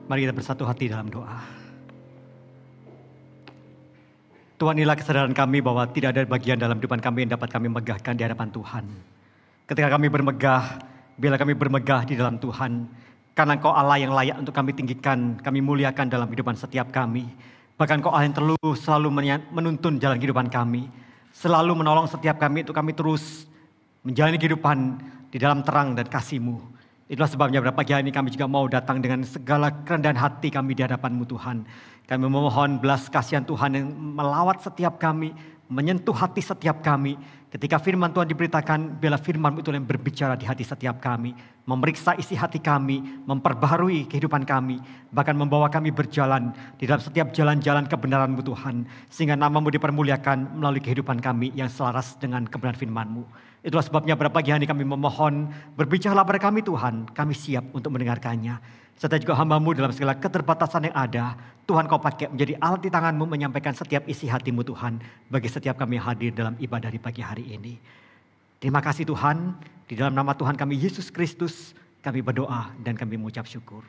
Mari kita bersatu hati dalam doa. Tuhan, inilah kesadaran kami bahwa tidak ada bagian dalam kehidupan kami yang dapat kami megahkan di hadapan Tuhan. Ketika kami bermegah, bila kami bermegah di dalam Tuhan, karena Engkau Allah yang layak untuk kami tinggikan, kami muliakan dalam kehidupan setiap kami. Bahkan Engkau Allah yang selalu menuntun jalan kehidupan kami, selalu menolong setiap kami untuk kami terus menjalani kehidupan di dalam terang dan kasih-Mu. Itulah sebabnya pada pagi hari ini kami juga mau datang dengan segala kerendahan hati kami di hadapan-Mu Tuhan. Kami memohon belas kasihan Tuhan yang melawat setiap kami, menyentuh hati setiap kami. Ketika firman Tuhan diberitakan, biarlah firman-Mu itu yang berbicara di hati setiap kami. Memeriksa isi hati kami, memperbaharui kehidupan kami. Bahkan membawa kami berjalan di dalam setiap jalan-jalan kebenaran-Mu Tuhan. Sehingga nama-Mu dipermuliakan melalui kehidupan kami yang selaras dengan kebenaran firman-Mu. Itulah sebabnya pada pagi hari ini kami memohon, berbicaralah pada kami Tuhan, kami siap untuk mendengarkannya. Serta juga hamba-Mu dalam segala keterbatasan yang ada, Tuhan Kau pakai menjadi alat di tangan-Mu menyampaikan setiap isi hati-Mu Tuhan, bagi setiap kami yang hadir dalam ibadah di pagi hari ini. Terima kasih Tuhan, di dalam nama Tuhan kami Yesus Kristus, kami berdoa dan kami mengucap syukur.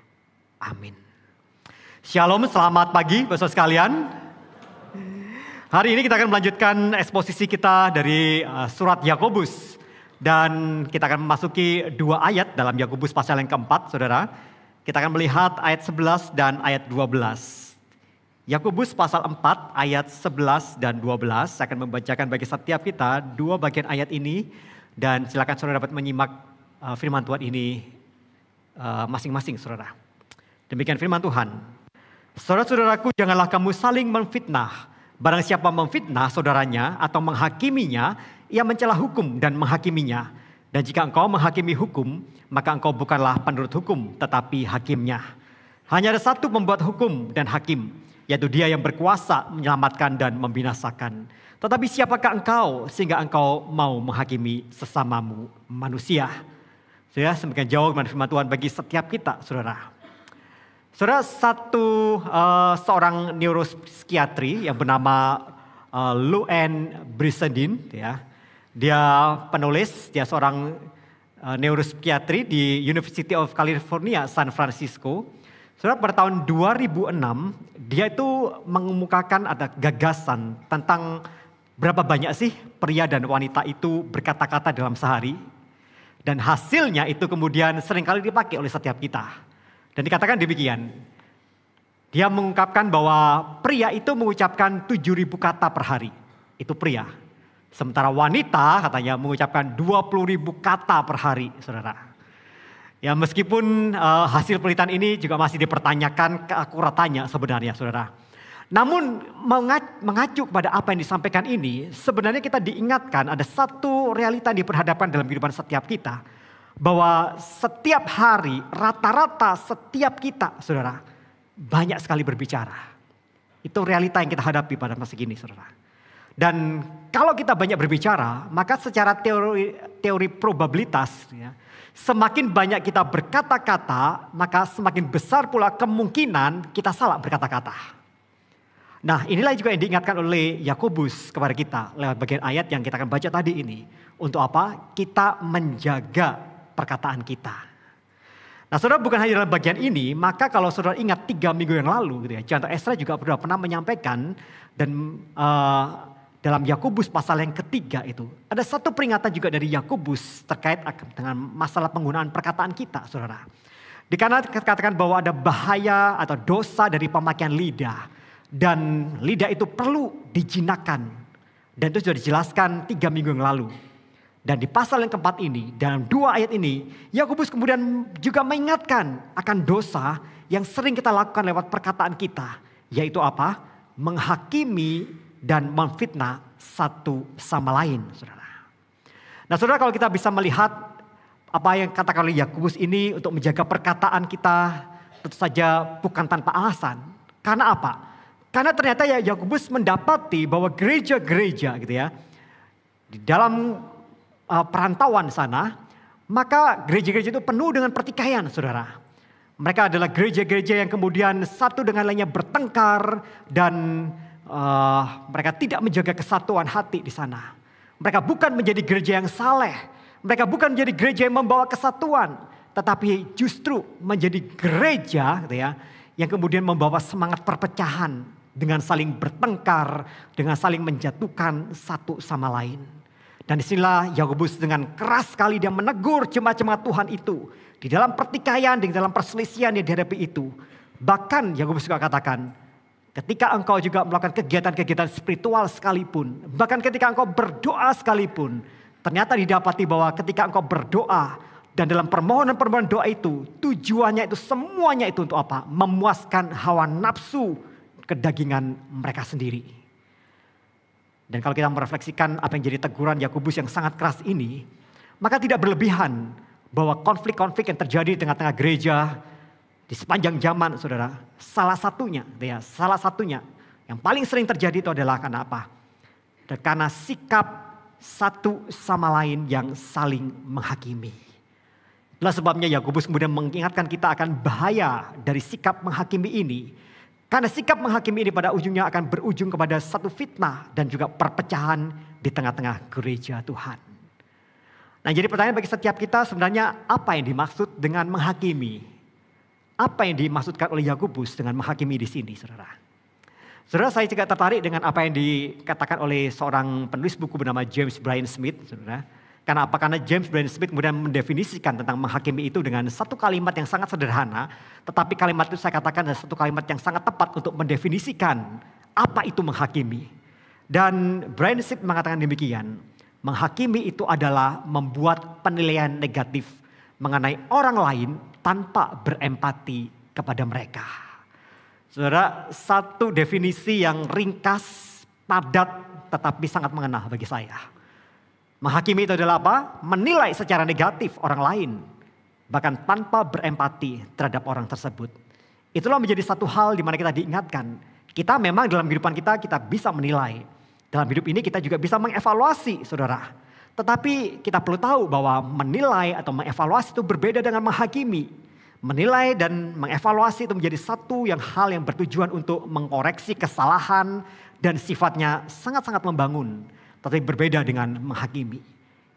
Amin. Shalom, selamat pagi Bapak sekalian. Hari ini kita akan melanjutkan eksposisi kita dari surat Yakobus. Dan kita akan memasuki 2 ayat dalam Yakobus pasal yang keempat, saudara. Kita akan melihat ayat 11 dan ayat 12. Yakobus pasal 4 ayat 11 dan 12. Saya akan membacakan bagi setiap kita 2 bagian ayat ini. Dan silakan saudara dapat menyimak firman Tuhan ini masing-masing saudara. Demikian firman Tuhan. Saudara-saudaraku, janganlah kamu saling memfitnah. Barang siapa memfitnah saudaranya atau menghakiminya, ia mencela hukum dan menghakiminya. Dan jika engkau menghakimi hukum, maka engkau bukanlah penurut hukum, tetapi hakimnya. Hanya ada satu pembuat hukum dan hakim, yaitu Dia yang berkuasa menyelamatkan dan membinasakan. Tetapi siapakah engkau sehingga engkau mau menghakimi sesamamu manusia? Saya semakin jauh dengan firman Tuhan bagi setiap kita, saudara. Saudara, seorang neuropsikiatri yang bernama Louann Brissendin, ya, dia penulis, dia seorang neuropsikiatri di University of California, San Francisco. Saudara, pada tahun 2006, dia itu mengemukakan ada gagasan tentang berapa banyak sih pria dan wanita itu berkata-kata dalam sehari. Dan hasilnya itu kemudian seringkali dipakai oleh setiap kita. Dan dikatakan demikian, dia mengungkapkan bahwa pria itu mengucapkan 7.000 kata per hari, itu pria. Sementara wanita katanya mengucapkan 20.000 kata per hari, saudara. Ya meskipun hasil penelitian ini juga masih dipertanyakan keakuratannya sebenarnya, saudara. Namun mengacu kepada apa yang disampaikan ini, sebenarnya kita diingatkan ada satu realita yang diperhadapkan dalam kehidupan setiap kita. Bahwa setiap hari, rata-rata setiap kita, saudara, banyak sekali berbicara. Itu realita yang kita hadapi pada masa kini, saudara. Dan kalau kita banyak berbicara, maka secara teori probabilitas, ya, semakin banyak kita berkata-kata, maka semakin besar pula kemungkinan kita salah berkata-kata. Nah, inilah juga yang diingatkan oleh Yakobus kepada kita lewat bagian ayat yang kita akan baca tadi ini. Untuk apa? Kita menjaga perkataan kita. Nah, saudara, bukan hanya dalam bagian ini, maka kalau saudara ingat 3 minggu yang lalu, gitu ya, Janto Esra juga pernah menyampaikan dan dalam Yakobus pasal yang ketiga itu ada satu peringatan juga dari Yakobus terkait dengan masalah penggunaan perkataan kita, saudara. Dikatakan bahwa ada bahaya atau dosa dari pemakaian lidah dan lidah itu perlu dijinakkan dan itu sudah dijelaskan 3 minggu yang lalu. Dan di pasal yang keempat ini, dalam 2 ayat ini, Yakobus kemudian juga mengingatkan akan dosa yang sering kita lakukan lewat perkataan kita. Yaitu apa? Menghakimi dan memfitnah satu sama lain, saudara. Nah, saudara, kalau kita bisa melihat apa yang katakan oleh Yakobus ini untuk menjaga perkataan kita, tentu saja bukan tanpa alasan. Karena apa? Karena ternyata ya Yakobus mendapati bahwa gereja-gereja gitu ya, di dalam perantauan sana, maka gereja-gereja itu penuh dengan pertikaian, saudara. Mereka adalah gereja-gereja yang kemudian satu dengan lainnya bertengkar dan mereka tidak menjaga kesatuan hati di sana. Mereka bukan menjadi gereja yang saleh, mereka bukan menjadi gereja yang membawa kesatuan, tetapi justru menjadi gereja gitu ya, yang kemudian membawa semangat perpecahan dengan saling bertengkar, dengan saling menjatuhkan satu sama lain. Dan disinilah Yakobus dengan keras sekali dia menegur jemaat-jemaat Tuhan itu. Di dalam pertikaian, di dalam perselisihan yang dihadapi itu. Bahkan Yakobus juga katakan, ketika engkau juga melakukan kegiatan-kegiatan spiritual sekalipun, bahkan ketika engkau berdoa sekalipun, ternyata didapati bahwa ketika engkau berdoa dan dalam permohonan-permohonan doa itu, tujuannya itu semuanya itu untuk apa? Memuaskan hawa nafsu kedagingan mereka sendiri. Dan kalau kita merefleksikan apa yang jadi teguran Yakobus yang sangat keras ini, maka tidak berlebihan bahwa konflik-konflik yang terjadi di tengah-tengah gereja di sepanjang zaman, saudara, salah satunya yang paling sering terjadi itu adalah karena apa? Karena sikap satu sama lain yang saling menghakimi. Itulah sebabnya Yakobus kemudian mengingatkan kita akan bahaya dari sikap menghakimi ini. Karena sikap menghakimi ini pada ujungnya akan berujung kepada satu fitnah dan juga perpecahan di tengah-tengah gereja Tuhan. Nah, jadi pertanyaan bagi setiap kita sebenarnya apa yang dimaksud dengan menghakimi? Apa yang dimaksudkan oleh Yakobus dengan menghakimi di sini, saudara? Saudara, saya juga tertarik dengan apa yang dikatakan oleh seorang penulis buku bernama James Bryan Smith, saudara. Karena apa? Karena James Bryan Smith kemudian mendefinisikan tentang menghakimi itu dengan satu kalimat yang sangat sederhana. Tetapi kalimat itu saya katakan adalah satu kalimat yang sangat tepat untuk mendefinisikan apa itu menghakimi. Dan Bryan Smith mengatakan demikian. Menghakimi itu adalah membuat penilaian negatif mengenai orang lain tanpa berempati kepada mereka. Saudara, satu definisi yang ringkas, padat, tetapi sangat mengena bagi saya. Menghakimi itu adalah apa? Menilai secara negatif orang lain. Bahkan tanpa berempati terhadap orang tersebut. Itulah menjadi satu hal di mana kita diingatkan. Kita memang dalam kehidupan kita bisa menilai. Dalam hidup ini kita juga bisa mengevaluasi, saudara. Tetapi kita perlu tahu bahwa menilai atau mengevaluasi itu berbeda dengan menghakimi. Menilai dan mengevaluasi itu menjadi satu hal yang bertujuan untuk mengkoreksi kesalahan dan sifatnya sangat-sangat membangun. Tetapi berbeda dengan menghakimi.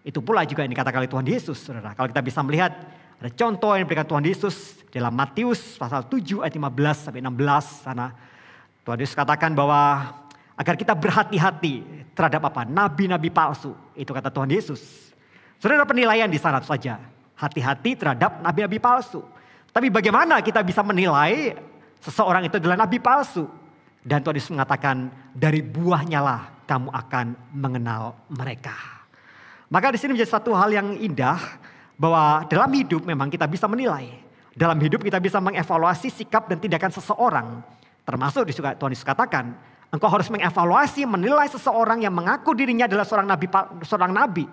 Itu pula juga yang dikatakan oleh Tuhan Yesus, saudara. Kalau kita bisa melihat ada contoh yang diberikan Tuhan Yesus dalam Matius pasal 7 ayat 15 sampai 16 sana. Tuhan Yesus katakan bahwa agar kita berhati-hati terhadap apa? Nabi-nabi palsu. Itu kata Tuhan Yesus. Saudara, penilaian di sana saja. Hati-hati terhadap nabi-nabi palsu. Tapi bagaimana kita bisa menilai seseorang itu adalah nabi palsu? Dan Tuhan Yesus mengatakan dari buahnya lah kamu akan mengenal mereka. Maka di sini menjadi satu hal yang indah bahwa dalam hidup memang kita bisa menilai. Dalam hidup kita bisa mengevaluasi sikap dan tindakan seseorang. Termasuk Tuhan Yesus katakan, engkau harus mengevaluasi, menilai seseorang yang mengaku dirinya adalah seorang nabi.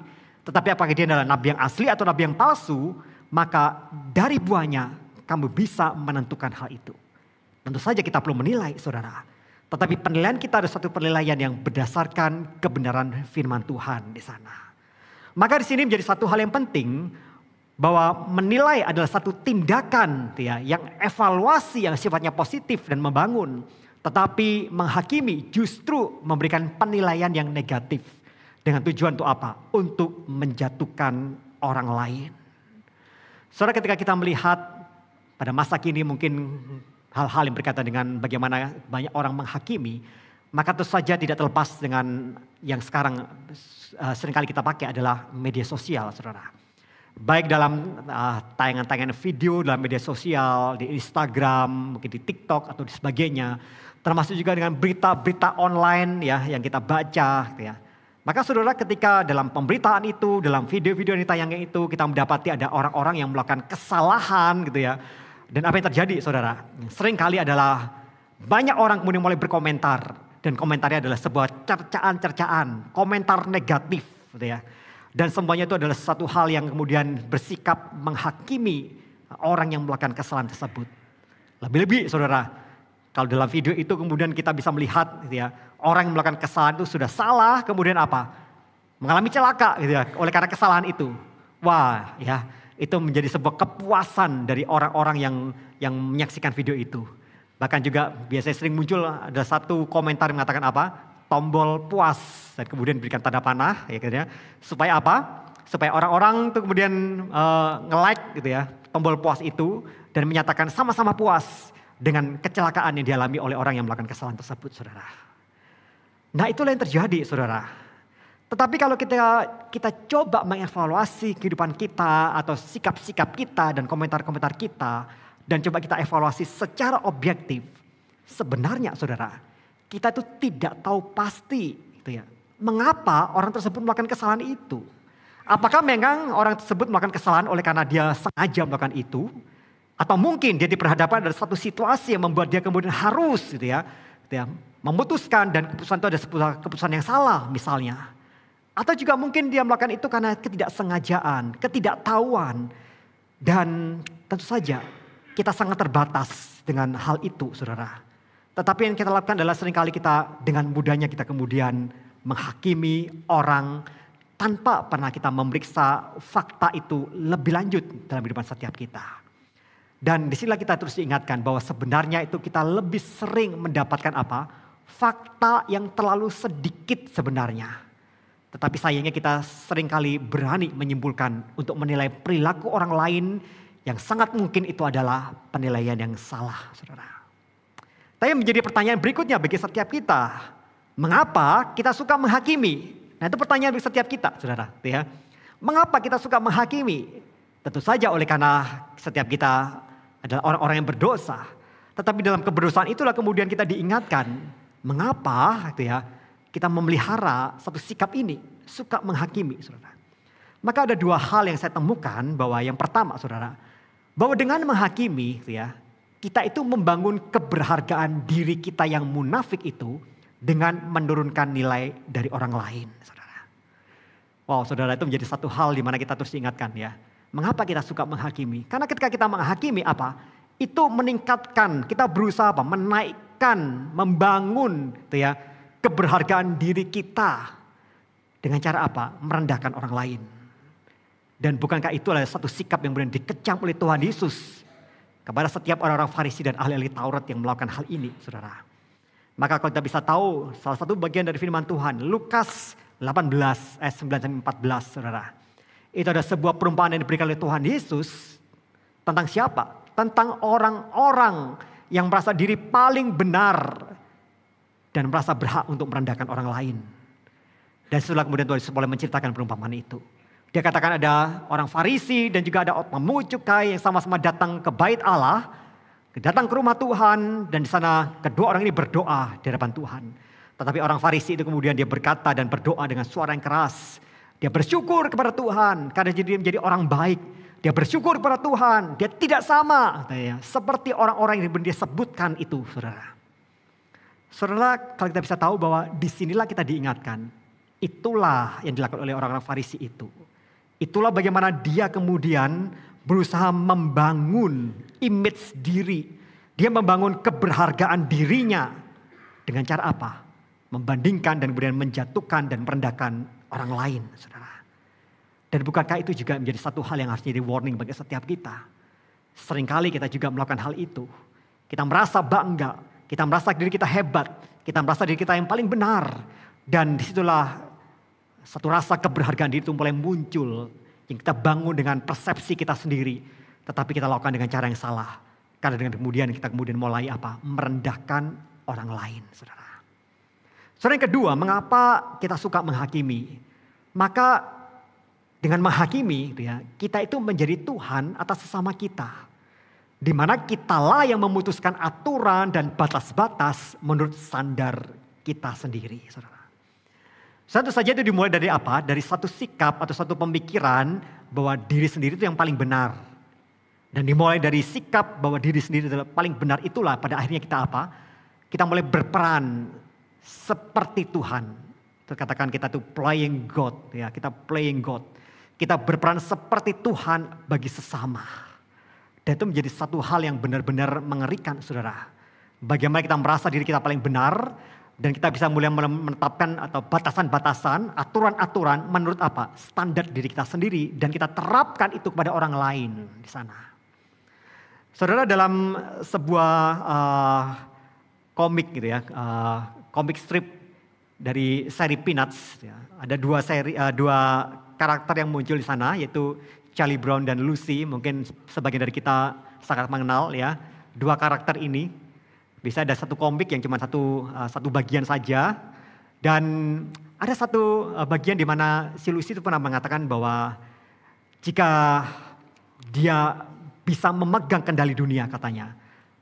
Tetapi apakah dia adalah nabi yang asli atau nabi yang palsu, maka dari buahnya kamu bisa menentukan hal itu. Tentu saja kita perlu menilai, saudara. Tetapi penilaian kita ada satu penilaian yang berdasarkan kebenaran firman Tuhan di sana. Maka di sini menjadi satu hal yang penting bahwa menilai adalah satu tindakan yang evaluasi yang sifatnya positif dan membangun. Tetapi menghakimi justru memberikan penilaian yang negatif. Dengan tujuan untuk apa? Untuk menjatuhkan orang lain. Saudara, ketika kita melihat pada masa kini mungkin hal-hal yang berkaitan dengan bagaimana banyak orang menghakimi, maka tentu saja tidak terlepas dengan yang sekarang seringkali kita pakai adalah media sosial, saudara. Baik dalam tayangan-tayangan video dalam media sosial, di Instagram, mungkin di TikTok atau di sebagainya. Termasuk juga dengan berita-berita online yang kita baca. Maka saudara, ketika dalam pemberitaan itu, dalam video-video yang ditayangkan itu, kita mendapati ada orang-orang yang melakukan kesalahan Dan apa yang terjadi, saudara? Seringkali adalah banyak orang kemudian mulai berkomentar. Dan komentarnya adalah sebuah cercaan-cercaan, komentar negatif. Dan semuanya itu adalah satu hal yang kemudian bersikap menghakimi orang yang melakukan kesalahan tersebut. Lebih-lebih, saudara, kalau dalam video itu kemudian kita bisa melihat orang yang melakukan kesalahan itu sudah salah, kemudian apa? Mengalami celaka oleh karena kesalahan itu. Wah, itu menjadi sebuah kepuasan dari orang-orang yang menyaksikan video itu. Bahkan juga biasanya sering muncul ada satu komentar yang mengatakan apa? Tombol puas. Dan kemudian berikan tanda panah. Supaya apa? Supaya orang-orang itu kemudian nge-like tombol puas itu. Dan menyatakan sama-sama puas dengan kecelakaan yang dialami oleh orang yang melakukan kesalahan tersebut, saudara. Nah, itulah yang terjadi, saudara. Tetapi kalau kita coba mengevaluasi kehidupan kita atau sikap-sikap kita dan komentar-komentar kita dan coba kita evaluasi secara objektif, sebenarnya, saudara, kita itu tidak tahu pasti, gitu ya, mengapa orang tersebut melakukan kesalahan itu. Apakah memang orang tersebut melakukan kesalahan oleh karena dia sengaja melakukan itu? Atau mungkin dia diperhadapkan dari satu situasi yang membuat dia kemudian harus gitu ya, memutuskan dan keputusan itu ada sebuah keputusan yang salah misalnya. Atau juga mungkin dia melakukan itu karena ketidaksengajaan, ketidaktahuan. Dan tentu saja kita sangat terbatas dengan hal itu, saudara. Tetapi yang kita lakukan adalah seringkali kita dengan mudahnya kita kemudian menghakimi orang tanpa pernah kita memeriksa fakta itu lebih lanjut dalam kehidupan setiap kita. Dan disinilah kita terus diingatkan bahwa sebenarnya itu kita lebih sering mendapatkan apa? Fakta yang terlalu sedikit sebenarnya. Tetapi sayangnya kita seringkali berani menyimpulkan untuk menilai perilaku orang lain yang sangat mungkin itu adalah penilaian yang salah, saudara. Tapi menjadi pertanyaan berikutnya bagi setiap kita. Mengapa kita suka menghakimi? Nah, itu pertanyaan bagi setiap kita, saudara. Ya. Mengapa kita suka menghakimi? Tentu saja oleh karena setiap kita adalah orang-orang yang berdosa. Tetapi dalam keberdosaan itulah kemudian kita diingatkan. Mengapa gitu ya, kita memelihara satu sikap ini. Suka menghakimi, saudara. Maka ada dua hal yang saya temukan bahwa yang pertama, saudara. Bahwa dengan menghakimi gitu ya, kita itu membangun keberhargaan diri kita yang munafik itu dengan menurunkan nilai dari orang lain, saudara. Wow, saudara, itu menjadi satu hal di mana kita terus diingatkan ya. Mengapa kita suka menghakimi? Karena ketika kita menghakimi apa? Itu meningkatkan, kita berusaha apa? Menaikkan, membangun gitu ya, keberhargaan diri kita. Dengan cara apa? Merendahkan orang lain. Dan bukankah itu adalah satu sikap yang kemudian dikecam oleh Tuhan Yesus kepada setiap orang-orang Farisi dan ahli-ahli Taurat yang melakukan hal ini, saudara. Maka kalau kita bisa tahu salah satu bagian dari firman Tuhan, Lukas 18 ayat 9-14, saudara. Itu ada sebuah perumpamaan yang diberikan oleh Tuhan Yesus tentang siapa? Tentang orang-orang yang merasa diri paling benar dan merasa berhak untuk merendahkan orang lain. Dan setelah kemudian Tuhan Yesus mulai menceritakan perumpamaan itu. Dia katakan ada orang Farisi dan juga ada pemungut cukai yang sama-sama datang ke bait Allah. Datang ke rumah Tuhan dan di sana kedua orang ini berdoa di hadapan Tuhan. Tetapi orang Farisi itu kemudian dia berkata dan berdoa dengan suara yang keras. Dia bersyukur kepada Tuhan karena dia menjadi orang baik. Dia bersyukur kepada Tuhan. Dia tidak sama seperti orang-orang yang dia sebutkan itu, saudara. Saudara, kalau kita bisa tahu bahwa disinilah kita diingatkan. Itulah yang dilakukan oleh orang-orang Farisi itu. Itulah bagaimana dia kemudian berusaha membangun image diri. Dia membangun keberhargaan dirinya. Dengan cara apa? Membandingkan dan kemudian menjatuhkan dan merendahkan orang lain, saudara. Dan bukankah itu juga menjadi satu hal yang harus jadi warning bagi setiap kita. Seringkali kita juga melakukan hal itu. Kita merasa bangga. Kita merasa diri kita hebat. Kita merasa diri kita yang paling benar. Dan disitulah satu rasa keberhargaan diri itu mulai muncul. Yang kita bangun dengan persepsi kita sendiri. Tetapi kita lakukan dengan cara yang salah. Karena dengan kemudian kita mulai apa? Merendahkan orang lain, saudara. Saudara, yang kedua, mengapa kita suka menghakimi? Maka dengan menghakimi kita itu menjadi Tuhan atas sesama kita. Di mana kitalah yang memutuskan aturan dan batas-batas menurut standar kita sendiri, saudara. Tentu saja itu dimulai dari apa? Dari satu sikap atau satu pemikiran bahwa diri sendiri itu yang paling benar. Dan dimulai dari sikap bahwa diri sendiri adalah paling benar, itulah pada akhirnya kita apa? Kita mulai berperan seperti Tuhan. Katakan kita tuh playing God, ya, kita playing God. Kita berperan seperti Tuhan bagi sesama. Dan itu menjadi satu hal yang benar-benar mengerikan, saudara. Bagaimana kita merasa diri kita paling benar. Dan kita bisa mulai menetapkan atau batasan-batasan, aturan-aturan menurut apa? Standar diri kita sendiri. Dan kita terapkan itu kepada orang lain di sana. Saudara, dalam sebuah komik gitu ya. Komik strip dari seri Peanuts. Ya. Ada dua karakter yang muncul di sana, yaitu Charlie Brown dan Lucy. Mungkin sebagian dari kita sangat mengenal ya. dua karakter ini. Bisa ada satu komik yang cuma satu bagian saja. Dan ada satu bagian di mana si Lucy itu pernah mengatakan bahwa jika dia bisa memegang kendali dunia katanya,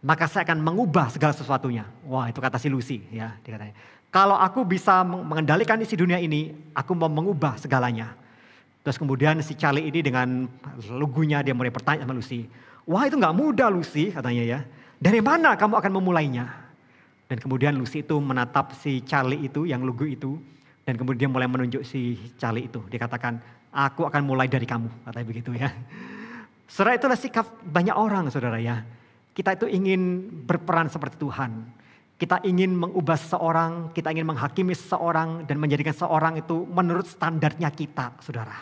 maka saya akan mengubah segala sesuatunya. Wah, itu kata si Lucy ya, dia katanya. Kalau aku bisa mengendalikan isi dunia ini, aku mau mengubah segalanya. Terus kemudian si Charlie ini dengan lugunya dia mulai bertanya sama Lucy. Wah, itu gak mudah Lucy katanya ya. Dari mana kamu akan memulainya? Dan kemudian Lucy itu menatap si Charlie itu yang lugu itu. Dan kemudian mulai menunjuk si Charlie itu. Dia katakan, aku akan mulai dari kamu. Katanya begitu ya. Saudara, itulah sikap banyak orang saudara ya. Kita itu ingin berperan seperti Tuhan. Kita ingin mengubah seseorang, kita ingin menghakimi seseorang dan menjadikan seseorang itu menurut standarnya kita, saudara.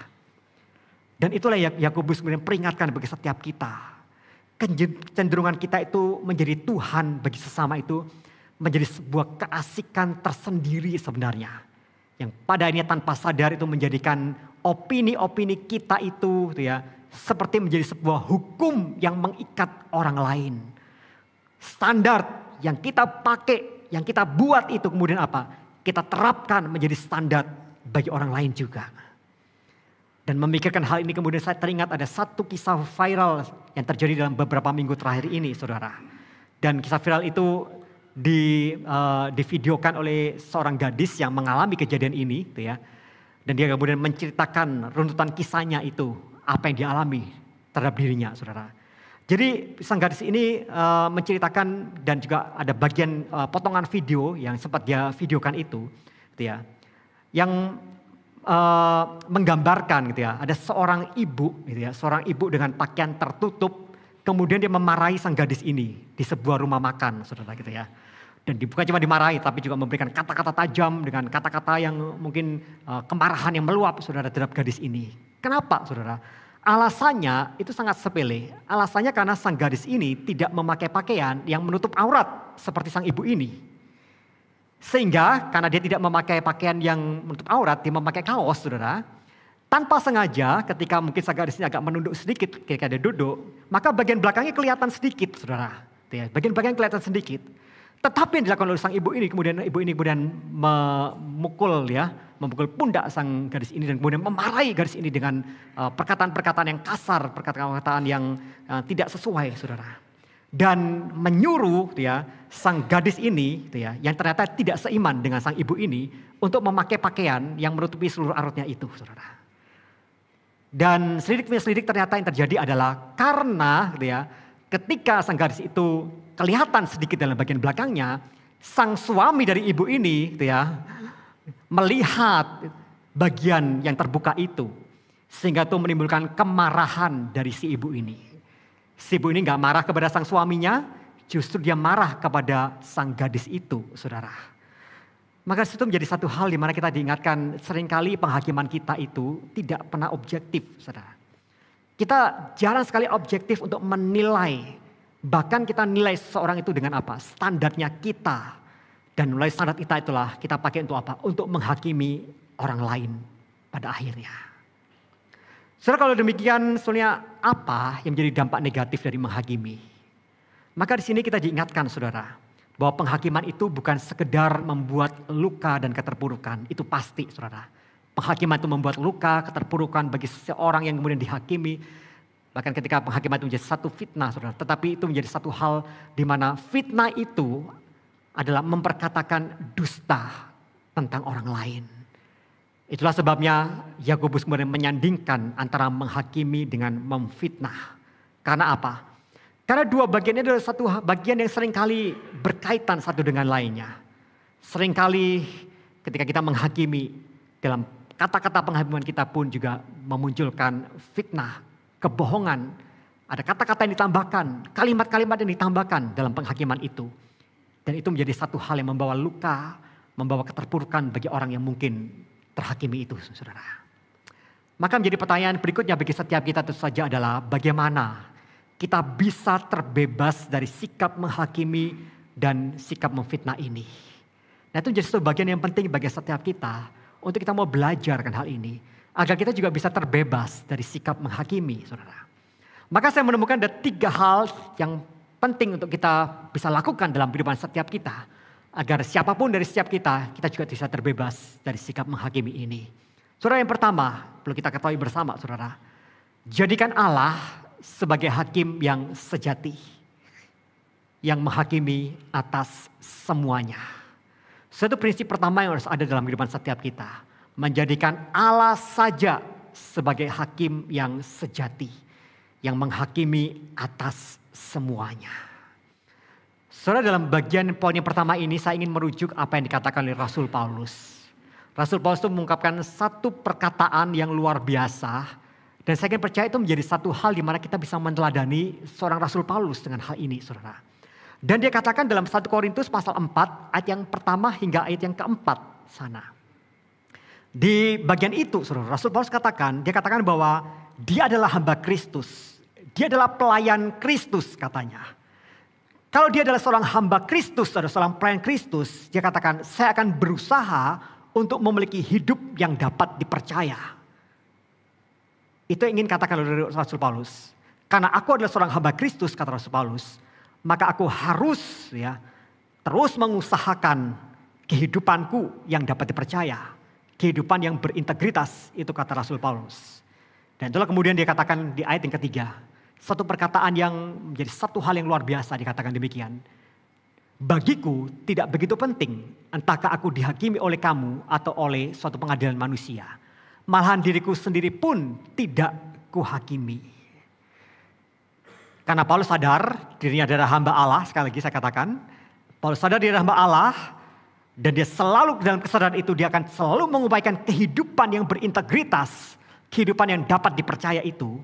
Dan itulah yang Yakobus kemudian peringatkan bagi setiap kita. Kecenderungan kita itu menjadi Tuhan bagi sesama itu menjadi sebuah keasikan tersendiri sebenarnya. Yang pada akhirnya tanpa sadar itu menjadikan opini-opini kita itu ya, seperti menjadi sebuah hukum yang mengikat orang lain. Standar yang kita pakai, yang kita buat itu kemudian apa? Kita terapkan menjadi standar bagi orang lain juga. Dan memikirkan hal ini kemudian saya teringat ada satu kisah viral yang terjadi dalam beberapa minggu terakhir ini saudara. Dan kisah viral itu divideokan oleh seorang gadis yang mengalami kejadian ini. Gitu ya. Dan dia kemudian menceritakan runtutan kisahnya itu. Apa yang dialami terhadap dirinya saudara. Jadi sang gadis ini menceritakan dan juga ada bagian potongan video yang sempat dia videokan itu, gitu ya, yang menggambarkan, gitu ya, ada seorang ibu, gitu ya, seorang ibu dengan pakaian tertutup, kemudian dia memarahi sang gadis ini di sebuah rumah makan, saudara, gitu ya. Dan bukan cuma dimarahi, tapi juga memberikan kata-kata tajam dengan kata-kata yang mungkin kemarahan yang meluap, saudara, terhadap gadis ini. Kenapa, saudara? Alasannya itu sangat sepele. Alasannya karena sang gadis ini tidak memakai pakaian yang menutup aurat seperti sang ibu ini. Sehingga karena dia tidak memakai pakaian yang menutup aurat, dia memakai kaos, saudara. Tanpa sengaja ketika mungkin sang gadis ini agak menunduk sedikit ketika dia duduk, maka bagian belakangnya kelihatan sedikit, saudara. Bagian belakangnya kelihatan sedikit. Tetapi yang dilakukan oleh sang ibu ini kemudian memukul pundak sang gadis ini dan kemudian memarahi gadis ini dengan perkataan-perkataan yang kasar, perkataan-perkataan yang tidak sesuai, saudara. Dan menyuruh sang gadis ini yang ternyata tidak seiman dengan sang ibu ini untuk memakai pakaian yang menutupi seluruh auratnya itu, saudara. Dan selidik ternyata yang terjadi adalah karena ketika sang gadis itu kelihatan sedikit dalam bagian belakangnya, sang suami dari ibu ini melihat bagian yang terbuka itu. Sehingga itu menimbulkan kemarahan dari si ibu ini. Si ibu ini gak marah kepada sang suaminya, justru dia marah kepada sang gadis itu, saudara. Maka itu menjadi satu hal di mana kita diingatkan seringkali penghakiman kita itu tidak pernah objektif, saudara. Kita jarang sekali objektif untuk menilai. Bahkan kita nilai seseorang itu dengan apa? Standarnya kita. Dan mulai standar kita itulah kita pakai untuk apa? Untuk menghakimi orang lain pada akhirnya. Saudara, kalau demikian sebenarnya apa yang menjadi dampak negatif dari menghakimi? Maka di sini kita diingatkan saudara. Bahwa penghakiman itu bukan sekedar membuat luka dan keterpurukan. Itu pasti saudara. Penghakiman itu membuat luka, keterpurukan bagi seseorang yang kemudian dihakimi. Bahkan ketika penghakiman itu menjadi satu fitnah, saudara. Tetapi itu menjadi satu hal di mana fitnah itu adalah memperkatakan dusta tentang orang lain. Itulah sebabnya Yakobus kemudian menyandingkan antara menghakimi dengan memfitnah. Karena apa? Karena dua bagian ini adalah satu bagian yang seringkali berkaitan satu dengan lainnya. Seringkali ketika kita menghakimi dalam kata-kata penghakiman kita pun juga memunculkan fitnah. Kebohongan, ada kata-kata yang ditambahkan, kalimat-kalimat yang ditambahkan dalam penghakiman itu. Dan itu menjadi satu hal yang membawa luka, membawa keterpurukan bagi orang yang mungkin terhakimi itu, saudara. Maka menjadi pertanyaan berikutnya bagi setiap kita tentu saja adalah bagaimana kita bisa terbebas dari sikap menghakimi dan sikap memfitnah ini. Nah itu menjadi satu bagian yang penting bagi setiap kita untuk kita mau belajar kan hal ini. Agar kita juga bisa terbebas dari sikap menghakimi, saudara. Maka saya menemukan ada 3 hal yang penting untuk kita bisa lakukan dalam kehidupan setiap kita. Agar siapapun dari setiap kita juga bisa terbebas dari sikap menghakimi ini. Saudara, yang pertama perlu kita ketahui bersama, saudara. Jadikan Allah sebagai hakim yang sejati. Yang menghakimi atas semuanya. Satu prinsip pertama yang harus ada dalam kehidupan setiap kita. Menjadikan Allah saja sebagai hakim yang sejati. Yang menghakimi atas semuanya. Saudara, dalam bagian poin yang pertama ini saya ingin merujuk apa yang dikatakan oleh Rasul Paulus. Rasul Paulus itu mengungkapkan satu perkataan yang luar biasa. Dan saya ingin percaya itu menjadi satu hal di mana kita bisa meneladani seorang Rasul Paulus dengan hal ini, saudara. Dan dia katakan dalam 1 Korintus pasal 4 ayat yang pertama hingga ayat yang keempat sana. Di bagian itu, saudara, Rasul Paulus dia katakan bahwa dia adalah hamba Kristus. Dia adalah pelayan Kristus katanya. Kalau dia adalah seorang hamba Kristus, adalah seorang pelayan Kristus, dia katakan, saya akan berusaha untuk memiliki hidup yang dapat dipercaya. Itu yang ingin katakan oleh Rasul Paulus. Karena aku adalah seorang hamba Kristus, kata Rasul Paulus, maka aku harus terus mengusahakan kehidupanku yang dapat dipercaya. Kehidupan yang berintegritas, itu kata Rasul Paulus. Dan itulah kemudian dia katakan di ayat yang ketiga. Satu perkataan yang menjadi satu hal yang luar biasa dikatakan demikian. Bagiku tidak begitu penting entahkah aku dihakimi oleh kamu atau oleh suatu pengadilan manusia. Malahan diriku sendiri pun tidak kuhakimi. Karena Paulus sadar dirinya adalah hamba Allah, sekali lagi saya katakan. Paulus sadar dia adalah hamba Allah. Dan dia selalu dalam kesadaran itu dia akan selalu mengupayakan kehidupan yang berintegritas. Kehidupan yang dapat dipercaya itu.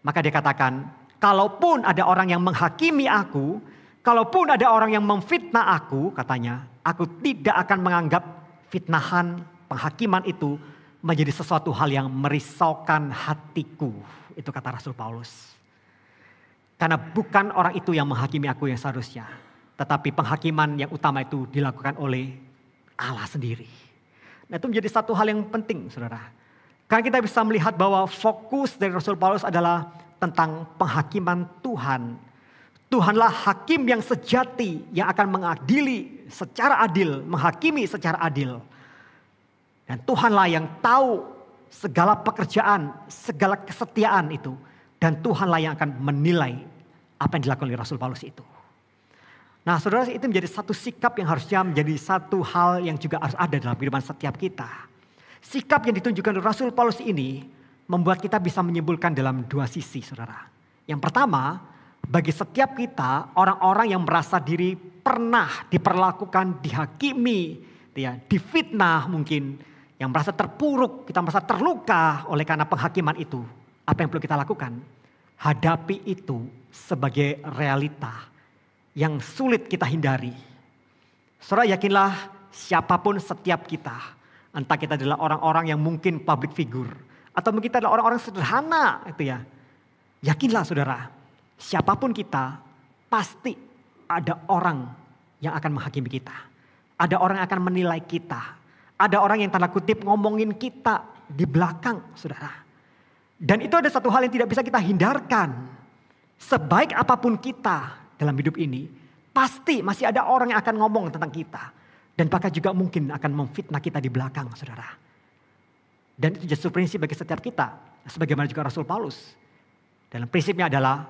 Maka dia katakan, kalaupun ada orang yang menghakimi aku, kalaupun ada orang yang memfitnah aku, katanya, aku tidak akan menganggap fitnahan, penghakiman itu menjadi sesuatu hal yang merisaukan hatiku. Itu kata Rasul Paulus. Karena bukan orang itu yang menghakimi aku yang seharusnya. Tetapi penghakiman yang utama itu dilakukan oleh Allah sendiri. Nah, itu menjadi satu hal yang penting, saudara. Karena kita bisa melihat bahwa fokus dari Rasul Paulus adalah tentang penghakiman Tuhan. Tuhanlah hakim yang sejati yang akan mengadili secara adil, menghakimi secara adil. Dan Tuhanlah yang tahu segala pekerjaan, segala kesetiaan itu. Dan Tuhanlah yang akan menilai apa yang dilakukan oleh Rasul Paulus itu. Nah, saudara, itu menjadi satu sikap yang harusnya menjadi satu hal yang juga harus ada dalam kehidupan setiap kita. Sikap yang ditunjukkan oleh Rasul Paulus ini membuat kita bisa menyimpulkan dalam dua sisi, saudara. Yang pertama, bagi setiap kita, orang-orang yang merasa diri pernah diperlakukan, dihakimi, difitnah mungkin, yang merasa terpuruk, kita merasa terluka oleh karena penghakiman itu. Apa yang perlu kita lakukan? Hadapi itu sebagai realita yang sulit kita hindari. Saudara, yakinlah siapapun setiap kita, entah kita adalah orang-orang yang mungkin public figure, atau mungkin kita adalah orang-orang sederhana, yakinlah saudara, siapapun kita, pasti ada orang yang akan menghakimi kita. Ada orang yang akan menilai kita. Ada orang yang tanda kutip ngomongin kita di belakang, saudara. Dan itu ada satu hal yang tidak bisa kita hindarkan. Sebaik apapun kita dalam hidup ini, pasti masih ada orang yang akan ngomong tentang kita. Dan bahkan juga mungkin akan memfitnah kita di belakang, saudara. Dan itu justru prinsip bagi setiap kita. Sebagaimana juga Rasul Paulus. Dalam prinsipnya adalah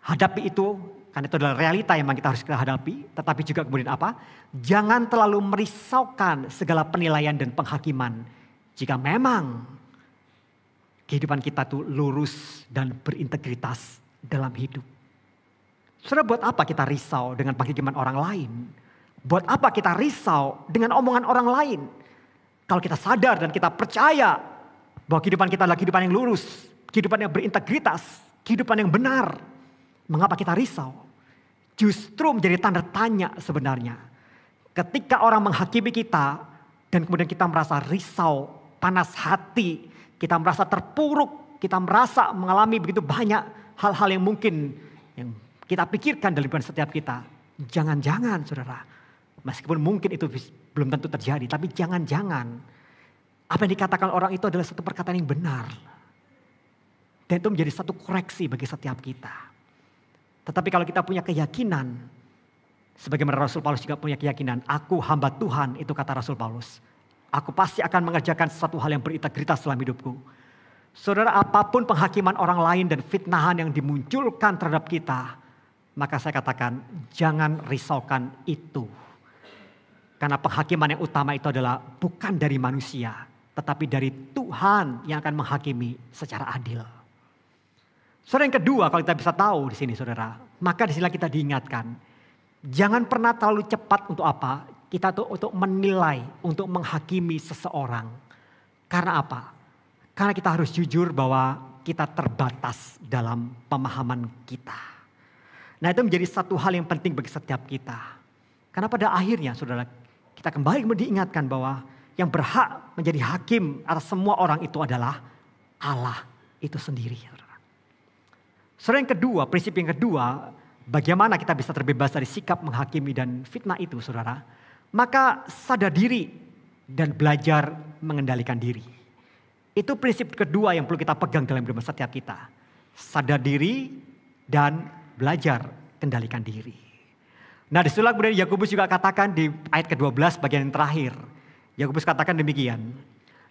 hadapi itu, karena itu adalah realita yang memang kita harus kita hadapi. Tetapi juga kemudian apa? Jangan terlalu merisaukan segala penilaian dan penghakiman. Jika memang kehidupan kita tuh lurus dan berintegritas dalam hidup. Saudara, buat apa kita risau dengan penghakiman orang lain? Buat apa kita risau dengan omongan orang lain? Kalau kita sadar dan kita percaya bahwa kehidupan kita adalah kehidupan yang lurus, kehidupan yang berintegritas, kehidupan yang benar. Mengapa kita risau? Justru menjadi tanda tanya sebenarnya. Ketika orang menghakimi kita dan kemudian kita merasa risau, panas hati, kita merasa terpuruk, kita merasa mengalami begitu banyak hal-hal yang mungkin yang kita pikirkan dalam kehidupan setiap kita. Jangan-jangan saudara, meskipun mungkin itu belum tentu terjadi, tapi jangan-jangan apa yang dikatakan orang itu adalah satu perkataan yang benar. Dan itu menjadi satu koreksi bagi setiap kita. Tetapi kalau kita punya keyakinan, sebagaimana Rasul Paulus juga punya keyakinan, aku hamba Tuhan, itu kata Rasul Paulus. Aku pasti akan mengerjakan sesuatu hal yang berintegritas dalam hidupku. Saudara, apapun penghakiman orang lain dan fitnahan yang dimunculkan terhadap kita, maka saya katakan jangan risaukan itu. Karena penghakiman yang utama itu adalah bukan dari manusia, tetapi dari Tuhan yang akan menghakimi secara adil. Saudara, yang kedua, kalau kita bisa tahu di sini saudara, maka di sini kita diingatkan, jangan pernah terlalu cepat untuk apa? Kita tuh untuk menilai, untuk menghakimi seseorang. Karena apa? Karena kita harus jujur bahwa kita terbatas dalam pemahaman kita. Nah, itu menjadi satu hal yang penting bagi setiap kita. Karena pada akhirnya saudara, kita kembali diingatkan bahwa yang berhak menjadi hakim atas semua orang itu adalah Allah itu sendiri. Saudara, yang kedua, prinsip yang kedua, bagaimana kita bisa terbebas dari sikap menghakimi dan fitnah itu saudara. Maka sadar diri dan belajar mengendalikan diri. Itu prinsip kedua yang perlu kita pegang dalam hidup setiap kita. Sadar diri dan belajar kendalikan diri. Nah, disitulah kemudian Yakobus juga katakan di ayat ke-12 bagian yang terakhir. Yakobus katakan demikian.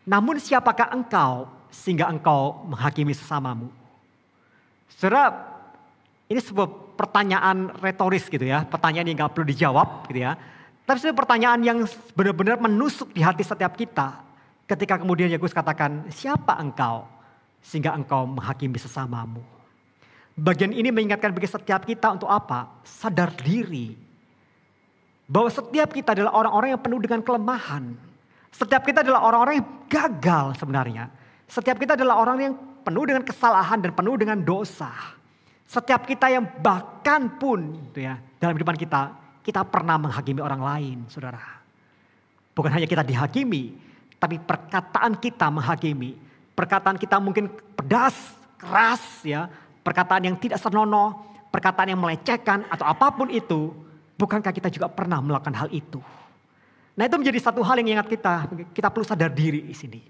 Namun siapakah engkau sehingga engkau menghakimi sesamamu? Saudara, ini sebuah pertanyaan retoris gitu ya. Pertanyaan yang gak perlu dijawab gitu ya. Tapi itu pertanyaan yang benar-benar menusuk di hati setiap kita. Ketika kemudian Yakobus katakan, siapa engkau sehingga engkau menghakimi sesamamu? Bagian ini mengingatkan bagi setiap kita untuk apa? Sadar diri. Bahwa setiap kita adalah orang-orang yang penuh dengan kelemahan. Setiap kita adalah orang-orang yang gagal sebenarnya. Setiap kita adalah orang yang penuh dengan kesalahan dan penuh dengan dosa. Setiap kita yang bahkan pun gitu ya, dalam kehidupan kita pernah menghakimi orang lain, saudara. Bukan hanya kita dihakimi, tapi perkataan kita menghakimi. Perkataan kita mungkin pedas, keras ya. Perkataan yang tidak senonoh, perkataan yang melecehkan atau apapun itu. Bukankah kita juga pernah melakukan hal itu? Nah, itu menjadi satu hal yang ingat kita. Kita perlu sadar diri di sini.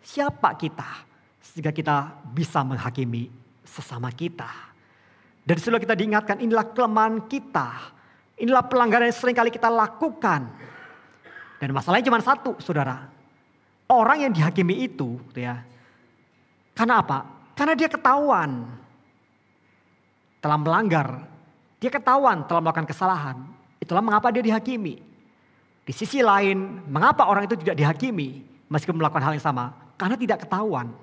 Siapa kita sehingga kita bisa menghakimi sesama kita. Dan setelah kita diingatkan, inilah kelemahan kita. Inilah pelanggaran yang sering kali kita lakukan. Dan masalahnya cuma satu, saudara. Orang yang dihakimi itu, ya, karena apa? Karena dia ketahuan telah melanggar, dia ketahuan telah melakukan kesalahan. Itulah mengapa dia dihakimi. Di sisi lain, mengapa orang itu tidak dihakimi meskipun melakukan hal yang sama? Karena tidak ketahuan.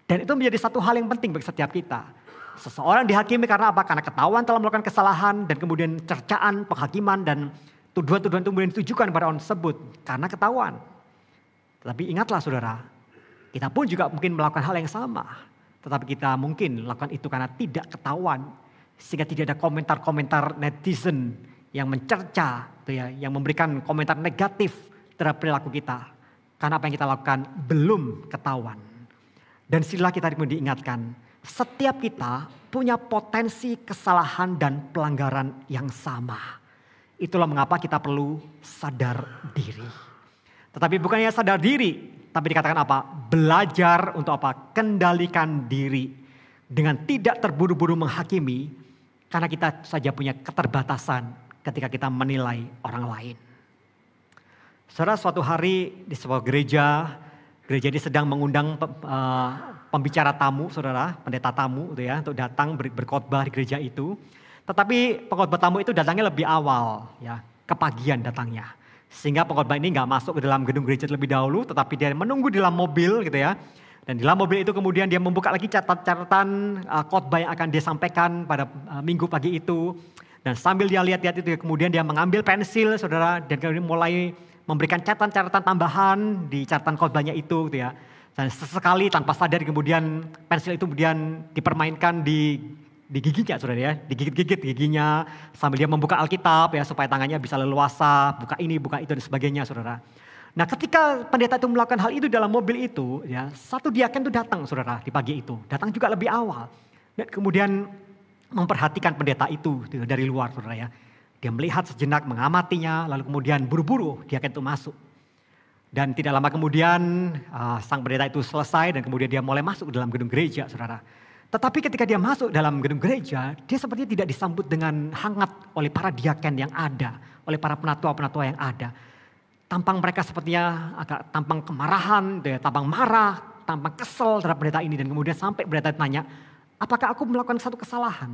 Dan itu menjadi satu hal yang penting bagi setiap kita. Seseorang dihakimi karena apa? Karena ketahuan telah melakukan kesalahan dan kemudian cercaan, penghakiman dan tuduhan-tuduhan itu kemudian ditujukan kepada orang tersebut karena ketahuan. Tetapi ingatlah saudara, kita pun juga mungkin melakukan hal yang sama. Tetapi kita mungkin lakukan itu karena tidak ketahuan. Sehingga tidak ada komentar-komentar netizen yang mencerca, yang memberikan komentar negatif terhadap perilaku kita. Karena apa yang kita lakukan belum ketahuan. Dan sila kita diingatkan, setiap kita punya potensi kesalahan dan pelanggaran yang sama. Itulah mengapa kita perlu sadar diri. Tetapi bukannya sadar diri, tapi dikatakan apa? Belajar untuk apa? Kendalikan diri. Dengan tidak terburu-buru menghakimi, karena kita saja punya keterbatasan ketika kita menilai orang lain. Saudara, suatu hari di sebuah gereja ini sedang mengundang pembicara tamu, saudara, pendeta tamu gitu ya, untuk datang berkhotbah di gereja itu. Tetapi pengkhotbah tamu itu datangnya lebih awal, ya, kepagian datangnya. Sehingga pengkhotbah ini nggak masuk ke dalam gedung gereja terlebih dahulu, tetapi dia menunggu di dalam mobil gitu ya. Dan di dalam mobil itu kemudian dia membuka lagi catatan khotbah yang akan dia sampaikan pada minggu pagi itu. Dan sambil dia lihat-lihat itu kemudian dia mengambil pensil saudara dan kemudian mulai memberikan catatan-catatan tambahan di catatan khotbahnya itu gitu ya. Dan sesekali tanpa sadar kemudian pensil itu kemudian dipermainkan di giginya saudara ya, digigit-gigit giginya sambil dia membuka Alkitab ya supaya tangannya bisa leluasa, buka ini, buka itu dan sebagainya saudara. Nah, ketika pendeta itu melakukan hal itu dalam mobil itu ya, satu diaken itu datang saudara di pagi itu, datang juga lebih awal. Dan kemudian memperhatikan pendeta itu dari luar saudara ya. Dia melihat sejenak, mengamatinya, lalu kemudian buru-buru diaken itu masuk. Dan tidak lama kemudian sang pendeta itu selesai dan kemudian dia mulai masuk ke dalam gedung gereja saudara. Tetapi ketika dia masuk dalam gedung gereja, dia sepertinya tidak disambut dengan hangat oleh para diaken yang ada, oleh para penatua-penatua yang ada. Tampang mereka sepertinya agak tampang kemarahan, tampang marah, tampang kesel terhadap pendeta ini. Dan kemudian sampai pendeta tanya, apakah aku melakukan satu kesalahan?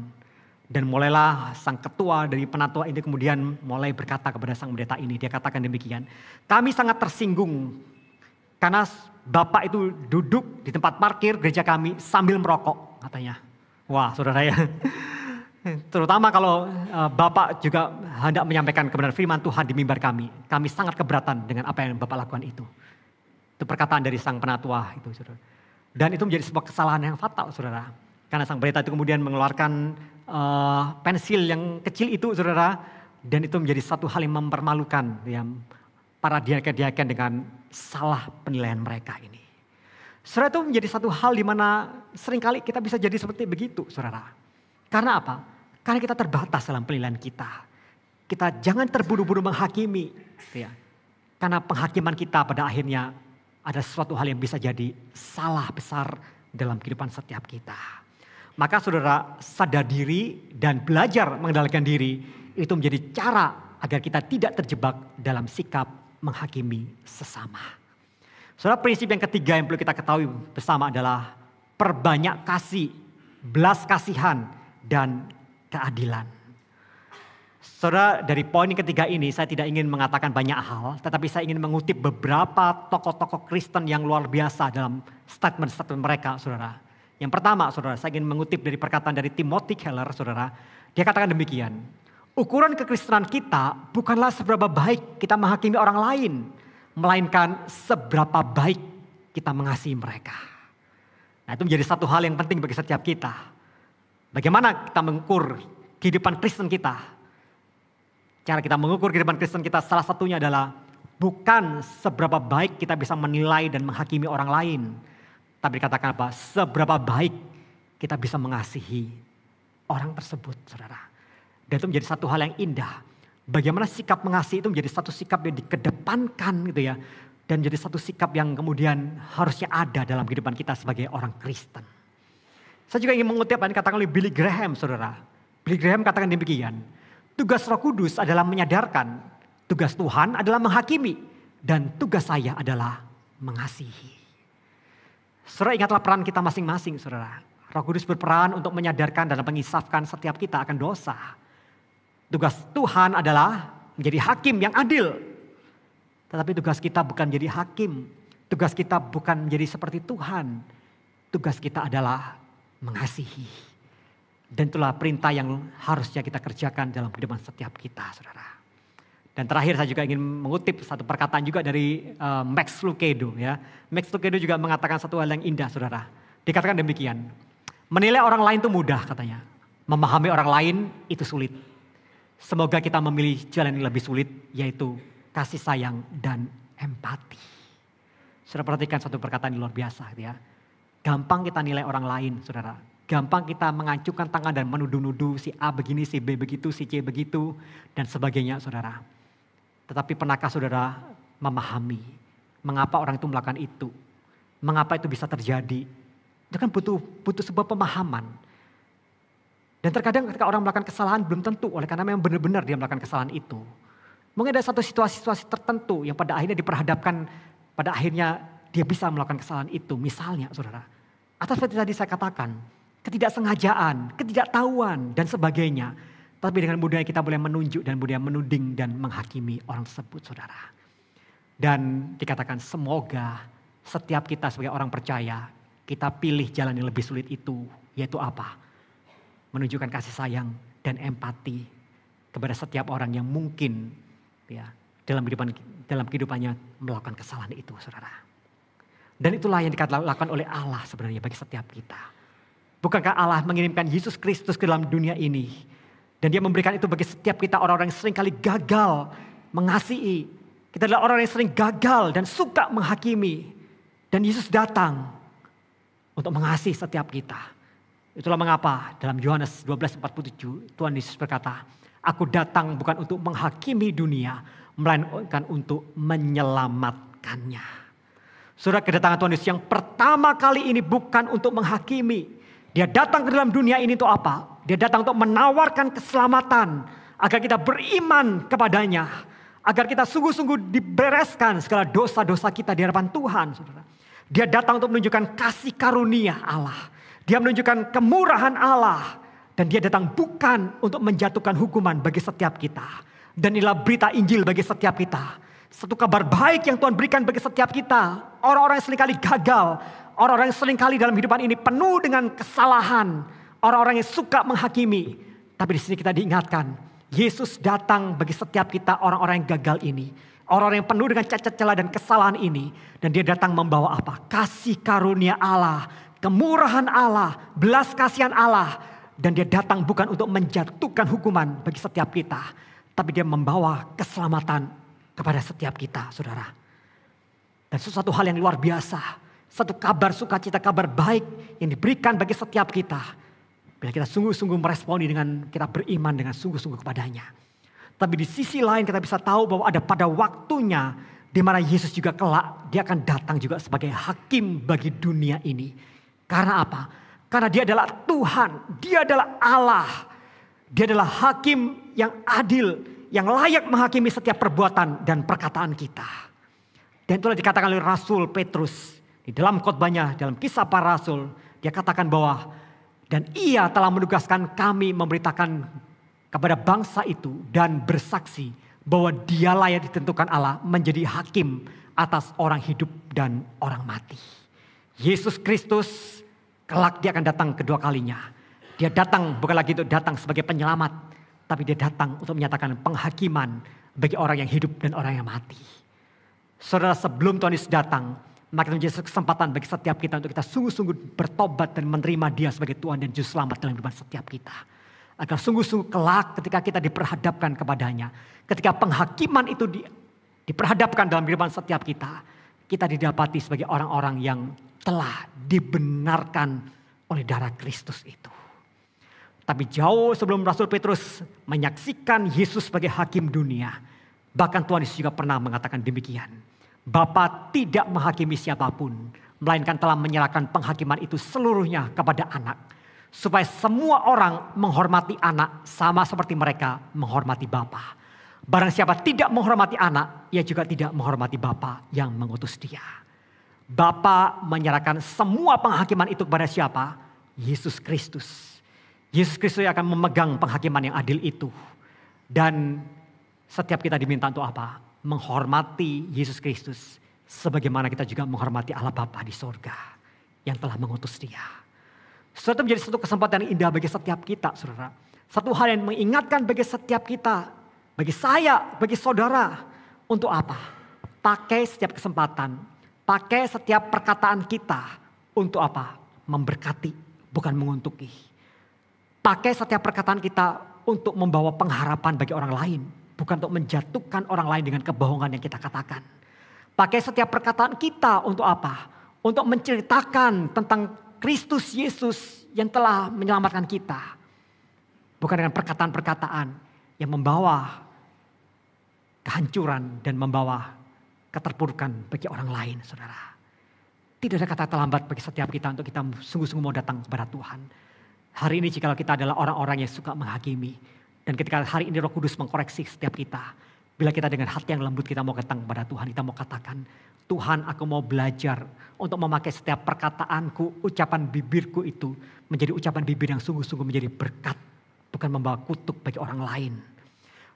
Dan mulailah sang ketua dari penatua ini kemudian mulai berkata kepada sang pendeta ini. Dia katakan demikian, kami sangat tersinggung karena Bapak itu duduk di tempat parkir gereja kami sambil merokok katanya. Wah saudara ya. Terutama kalau Bapak juga hendak menyampaikan kebenaran firman Tuhan di mimbar kami. Kami sangat keberatan dengan apa yang Bapak lakukan itu. Itu perkataan dari sang penatua itu saudara. Dan itu menjadi sebuah kesalahan yang fatal saudara. Karena sang pendeta itu kemudian mengeluarkan pensil yang kecil itu saudara. Dan itu menjadi satu hal yang mempermalukan ya, para diaken-diaken dengan salah penilaian mereka ini. Saudara, itu menjadi satu hal di mana seringkali kita bisa jadi seperti begitu saudara. Karena apa? Karena kita terbatas dalam penilaian kita. Kita jangan terburu-buru menghakimi. Ya. Karena penghakiman kita pada akhirnya ada sesuatu hal yang bisa jadi salah besar dalam kehidupan setiap kita. Maka saudara sadar diri dan belajar mengendalikan diri itu menjadi cara agar kita tidak terjebak dalam sikap menghakimi sesama. Saudara, prinsip yang ketiga yang perlu kita ketahui bersama adalah perbanyak kasih, belas kasihan, dan keadilan. Saudara, dari poin yang ketiga ini saya tidak ingin mengatakan banyak hal, tetapi saya ingin mengutip beberapa tokoh-tokoh Kristen yang luar biasa dalam statement-statement mereka, saudara. Yang pertama, saudara, saya ingin mengutip dari perkataan dari Timothy Keller, saudara. Dia katakan demikian, ukuran kekristenan kita bukanlah seberapa baik kita menghakimi orang lain, melainkan seberapa baik kita mengasihi mereka. Nah, itu menjadi satu hal yang penting bagi setiap kita. Bagaimana kita mengukur kehidupan Kristen kita? Cara kita mengukur kehidupan Kristen kita salah satunya adalah bukan seberapa baik kita bisa menilai dan menghakimi orang lain. Tapi dikatakan apa? Seberapa baik kita bisa mengasihi orang tersebut, saudara. Dan itu menjadi satu hal yang indah. Bagaimana sikap mengasihi itu menjadi satu sikap yang dikedepankan gitu ya. Dan menjadi satu sikap yang kemudian harusnya ada dalam kehidupan kita sebagai orang Kristen. Saya juga ingin mengutip apa yang dikatakan oleh Billy Graham, saudara. Billy Graham katakan demikian. Tugas Roh Kudus adalah menyadarkan. Tugas Tuhan adalah menghakimi. Dan tugas saya adalah mengasihi. Saudara, ingatlah peran kita masing-masing, saudara. Roh Kudus berperan untuk menyadarkan dan mengisafkan setiap kita akan dosa. Tugas Tuhan adalah menjadi hakim yang adil. Tetapi tugas kita bukan menjadi hakim. Tugas kita bukan menjadi seperti Tuhan. Tugas kita adalah mengasihi. Dan itulah perintah yang harusnya kita kerjakan dalam kehidupan setiap kita, saudara. Dan terakhir saya juga ingin mengutip satu perkataan juga dari Max Lucado. Ya. Max Lucado juga mengatakan satu hal yang indah, saudara. Dikatakan demikian, menilai orang lain itu mudah katanya. Memahami orang lain itu sulit. Semoga kita memilih jalan yang lebih sulit, yaitu kasih sayang dan empati. Saudara, perhatikan satu perkataan yang luar biasa. Ya. Gampang kita nilai orang lain, saudara. Gampang kita mengacukan tangan dan menuduh-nuduh si A begini, si B begitu, si C begitu, dan sebagainya, saudara. Tetapi pernahkah saudara memahami mengapa orang itu melakukan itu? Mengapa itu bisa terjadi? Itu kan butuh sebuah pemahaman. Dan terkadang ketika orang melakukan kesalahan belum tentu oleh karena memang benar-benar dia melakukan kesalahan itu. Mungkin ada satu situasi-situasi tertentu yang pada akhirnya diperhadapkan, pada akhirnya dia bisa melakukan kesalahan itu. Misalnya saudara, atau seperti tadi saya katakan, ketidaksengajaan, ketidaktahuan dan sebagainya. Tapi dengan mudahnya kita boleh menunjuk dan boleh menuding dan menghakimi orang tersebut, saudara. Dan dikatakan semoga setiap kita sebagai orang percaya, kita pilih jalan yang lebih sulit itu. Yaitu apa? Menunjukkan kasih sayang dan empati kepada setiap orang yang mungkin ya dalam kehidupannya melakukan kesalahan itu, saudara. Dan itulah yang dilakukan oleh Allah sebenarnya bagi setiap kita. Bukankah Allah mengirimkan Yesus Kristus ke dalam dunia ini? Dan dia memberikan itu bagi setiap kita orang-orang yang sering kali gagal mengasihi. Kita adalah orang yang sering gagal dan suka menghakimi. Dan Yesus datang untuk mengasihi setiap kita. Itulah mengapa dalam Yohanes 12:47 Tuhan Yesus berkata, aku datang bukan untuk menghakimi dunia, melainkan untuk menyelamatkannya. Saudara, kedatangan Tuhan Yesus yang pertama kali ini bukan untuk menghakimi. Dia datang ke dalam dunia ini untuk apa? Dia datang untuk menawarkan keselamatan agar kita beriman kepadanya, agar kita sungguh-sungguh dibereskan segala dosa-dosa kita di hadapan Tuhan, saudara. Dia datang untuk menunjukkan kasih karunia Allah. Dia menunjukkan kemurahan Allah. Dan dia datang bukan untuk menjatuhkan hukuman bagi setiap kita. Dan inilah berita Injil bagi setiap kita. Satu kabar baik yang Tuhan berikan bagi setiap kita. Orang-orang yang seringkali gagal. Orang-orang yang seringkali dalam kehidupan ini penuh dengan kesalahan. Orang-orang yang suka menghakimi. Tapi di sini kita diingatkan. Yesus datang bagi setiap kita, orang-orang yang gagal ini. Orang-orang yang penuh dengan cacat celah dan kesalahan ini. Dan dia datang membawa apa? Kasih karunia Allah. Kemurahan Allah. Belas kasihan Allah. Dan dia datang bukan untuk menjatuhkan hukuman bagi setiap kita. Tapi dia membawa keselamatan kepada setiap kita, saudara. Dan sesuatu hal yang luar biasa. Satu kabar sukacita, kabar baik yang diberikan bagi setiap kita. Bila kita sungguh-sungguh meresponi dengan kita beriman dengan sungguh-sungguh kepadanya. Tapi di sisi lain kita bisa tahu bahwa ada pada waktunya di mana Yesus juga kelak dia akan datang juga sebagai hakim bagi dunia ini. Karena apa? Karena dia adalah Tuhan, dia adalah Allah. Dia adalah hakim yang adil, yang layak menghakimi setiap perbuatan dan perkataan kita. Dan itulah dikatakan oleh Rasul Petrus. Di dalam khotbahnya, dalam Kisah Para Rasul, dia katakan bahwa dan ia telah menugaskan kami memberitakan kepada bangsa itu dan bersaksi bahwa dialah yang ditentukan Allah menjadi hakim atas orang hidup dan orang mati. Yesus Kristus kelak dia akan datang kedua kalinya. Dia datang bukan lagi untuk datang sebagai penyelamat. Tapi dia datang untuk menyatakan penghakiman bagi orang yang hidup dan orang yang mati. Saudara, sebelum Tuhan Yesus datang, maka itu menjadi kesempatan bagi setiap kita untuk kita sungguh-sungguh bertobat dan menerima dia sebagai Tuhan dan Juru Selamat dalam kehidupan setiap kita. Agar sungguh-sungguh kelak ketika kita diperhadapkan kepadanya. Ketika penghakiman itu diperhadapkan dalam kehidupan setiap kita. Kita didapati sebagai orang-orang yang telah dibenarkan oleh darah Kristus itu. Tapi jauh sebelum Rasul Petrus menyaksikan Yesus sebagai hakim dunia. Bahkan Tuhan Yesus juga pernah mengatakan demikian. Bapa tidak menghakimi siapapun. Melainkan telah menyerahkan penghakiman itu seluruhnya kepada anak. Supaya semua orang menghormati anak sama seperti mereka menghormati Bapa. Barang siapa tidak menghormati anak, ia juga tidak menghormati Bapa yang mengutus dia. Bapa menyerahkan semua penghakiman itu kepada siapa? Yesus Kristus. Yesus Kristus yang akan memegang penghakiman yang adil itu. Dan setiap kita diminta untuk apa? Menghormati Yesus Kristus. Sebagaimana kita juga menghormati Allah Bapa di sorga. Yang telah mengutus dia. Saudara, menjadi satu kesempatan yang indah bagi setiap kita, saudara. Satu hal yang mengingatkan bagi setiap kita. Bagi saya, bagi saudara. Untuk apa? Pakai setiap kesempatan. Pakai setiap perkataan kita. Untuk apa? Memberkati, bukan menguntuki. Pakai setiap perkataan kita untuk membawa pengharapan bagi orang lain. Bukan untuk menjatuhkan orang lain dengan kebohongan yang kita katakan. Pakai setiap perkataan kita untuk apa? Untuk menceritakan tentang Kristus Yesus yang telah menyelamatkan kita. Bukan dengan perkataan-perkataan yang membawa kehancuran dan membawa keterpurukan bagi orang lain, saudara. Tidak ada kata terlambat bagi setiap kita untuk kita sungguh-sungguh mau datang kepada Tuhan. Hari ini jika kita adalah orang-orang yang suka menghakimi. Dan ketika hari ini Roh Kudus mengkoreksi setiap kita. Bila kita dengan hati yang lembut kita mau datang kepada Tuhan. Kita mau katakan, Tuhan aku mau belajar untuk memakai setiap perkataanku, ucapan bibirku itu. Menjadi ucapan bibir yang sungguh-sungguh menjadi berkat. Bukan membawa kutuk bagi orang lain.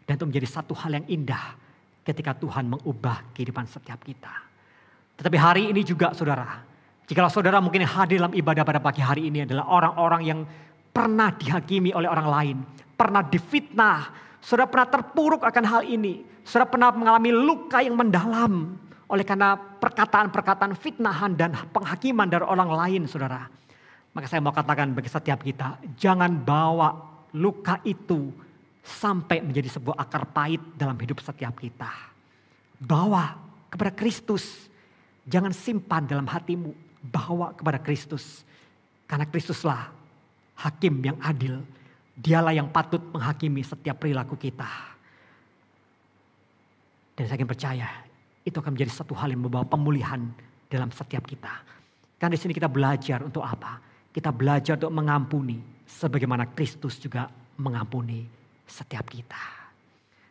Dan itu menjadi satu hal yang indah ketika Tuhan mengubah kehidupan setiap kita. Tetapi hari ini juga saudara, jikalau saudara mungkin hadir dalam ibadah pada pagi hari ini adalah orang-orang yang pernah dihakimi oleh orang lain. Pernah difitnah, saudara pernah terpuruk akan hal ini. Saudara pernah mengalami luka yang mendalam oleh karena perkataan-perkataan fitnahan dan penghakiman dari orang lain saudara. Maka saya mau katakan bagi setiap kita, jangan bawa luka itu sampai menjadi sebuah akar pahit dalam hidup setiap kita. Bawa kepada Kristus. Jangan simpan dalam hatimu. Bawa kepada Kristus. Karena Kristuslah hakim yang adil. Dialah yang patut menghakimi setiap perilaku kita. Dan saya ingin percaya itu akan menjadi satu hal yang membawa pemulihan dalam setiap kita. Karena di sini kita belajar untuk apa? Kita belajar untuk mengampuni sebagaimana Kristus juga mengampuni setiap kita.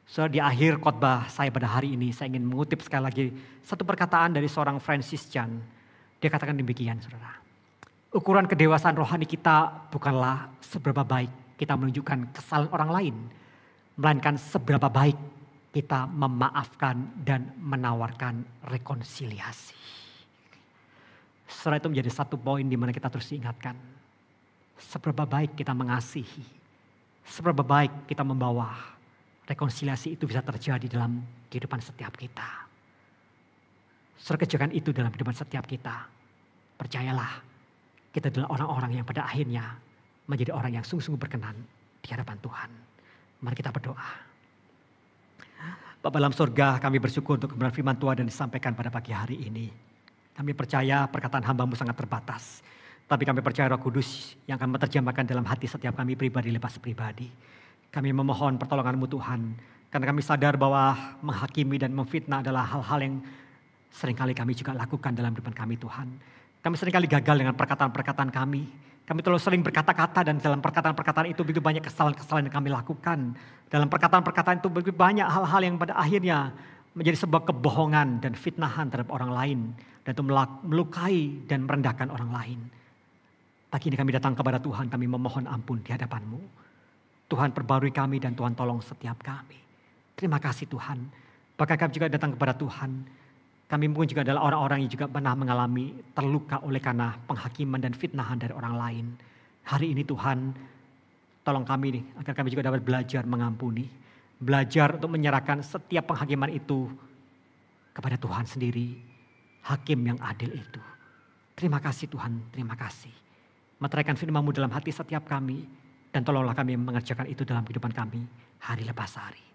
So, di akhir khotbah saya pada hari ini, saya ingin mengutip sekali lagi satu perkataan dari seorang Francis Chan. Dia katakan demikian, saudara. Ukuran kedewasaan rohani kita bukanlah seberapa baik kita menunjukkan kesalahan orang lain, melainkan seberapa baik kita memaafkan dan menawarkan rekonsiliasi. Saudara, itu menjadi satu poin di mana kita terus diingatkan. Seberapa baik kita mengasihi, seberapa baik kita membawa rekonsiliasi itu bisa terjadi dalam kehidupan setiap kita. Saudara, kerjakan itu dalam kehidupan setiap kita. Percayalah, kita adalah orang-orang yang pada akhirnya menjadi orang yang sungguh-sungguh berkenan di hadapan Tuhan. Mari kita berdoa. Bapa dalam surga, kami bersyukur untuk kebenaran firman Tuhan dan disampaikan pada pagi hari ini. Kami percaya perkataan hamba-Mu sangat terbatas. Tapi kami percaya Roh Kudus yang akan menerjemahkan dalam hati setiap kami pribadi lepas pribadi. Kami memohon pertolongan-Mu Tuhan. Karena kami sadar bahwa menghakimi dan memfitnah adalah hal-hal yang seringkali kami juga lakukan dalam kehidupan kami Tuhan. Kami seringkali gagal dengan perkataan-perkataan kami. Kami terlalu sering berkata-kata dan dalam perkataan-perkataan itu begitu banyak kesalahan-kesalahan yang kami lakukan. Dalam perkataan-perkataan itu begitu banyak hal-hal yang pada akhirnya menjadi sebuah kebohongan dan fitnahan terhadap orang lain. Dan itu melukai dan merendahkan orang lain. Pagi ini kami datang kepada Tuhan, kami memohon ampun di hadapan-Mu. Tuhan perbarui kami dan Tuhan tolong setiap kami. Terima kasih Tuhan. Bahkan kami juga datang kepada Tuhan. Kami mungkin juga adalah orang-orang yang juga pernah mengalami terluka oleh karena penghakiman dan fitnahan dari orang lain. Hari ini Tuhan, tolong kami nih, agar kami juga dapat belajar mengampuni. Belajar untuk menyerahkan setiap penghakiman itu kepada Tuhan sendiri. Hakim yang adil itu. Terima kasih Tuhan, terima kasih. Meteraikan firman-Mu dalam hati setiap kami. Dan tolonglah kami mengerjakan itu dalam kehidupan kami hari lepas hari.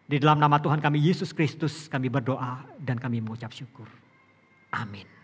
Di dalam nama Tuhan kami Yesus Kristus kami berdoa dan kami mengucap syukur. Amin.